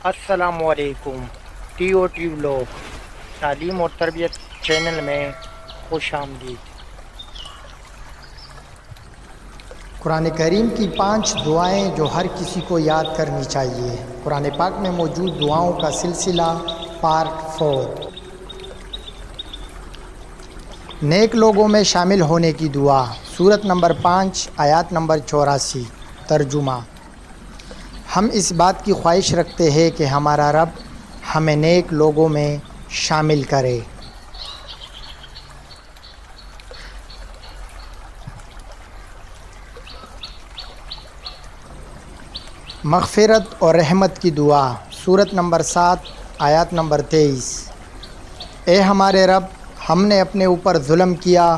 السلام علیکم۔ T O T vlog تعلیم اور تربیت چینل میں خوش آمدید۔ قرآن کریم کی 5 دعائیں جو ہر کسی کو یاد کرنی چاہیے۔ قرآن پاک میں موجود دعاؤں کا سلسلہ پارٹ 4۔ نیک لوگوں میں شامل ہونے کی دعا، سورت نمبر 5 آیات نمبر 84۔ ترجمہ: ہم اس بات کی خواہش رکھتے ہیں کہ ہمارا رب ہمیں نیک لوگوں میں شامل کرے۔ مغفرت اور رحمت کی دعا، سورت نمبر 7 آیات نمبر 23۔ اے ہمارے رب، ہم نے اپنے اوپر ظلم کیا،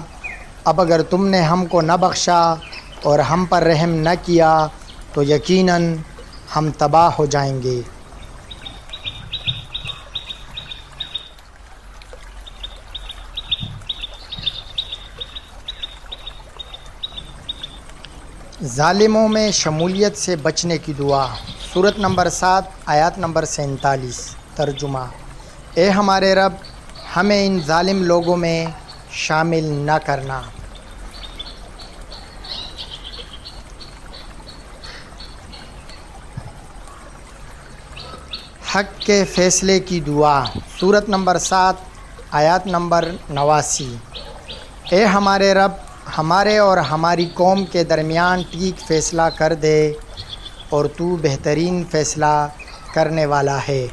اب اگر تم نے ہم کو نہ بخشا اور ہم پر رحم نہ کیا تو یقیناً ہم تباہ ہو جائیں گے۔ ظالموں میں شمولیت سے بچنے کی دعا، سورت نمبر 7 آیات نمبر 47۔ ترجمہ: اے ہمارے رب، ہمیں ان ظالم لوگوں میں شامل نہ کرنا۔ حق کے فیصلے کی دعا، سورت نمبر 7 آیات نمبر 89۔ اے ہمارے رب، ہمارے اور ہماری قوم کے درمیان ٹھیک فیصلہ کر دے اور تو بہترین فیصلہ کرنے والا ہے۔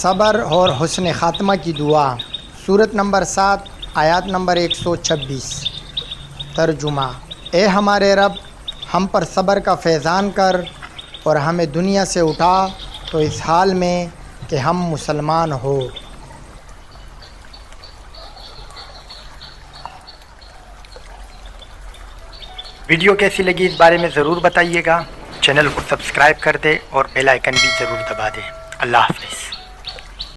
صبر اور حسن خاتمہ کی دعا، سورت نمبر 7 آیات نمبر 126۔ ترجمہ: اے ہمارے رب، ہم پر صبر کا فیضان کر اور ہمیں دنیا سے اٹھا تو اس حال میں کہ ہم مسلمان ہو۔ ویڈیو کیسی لگی اس بارے میں ضرور بتائیے گا۔ چینل کو سبسکرائب کر دیں اور بیل آئیکن بھی ضرور دبا دیں۔ اللہ حافظ۔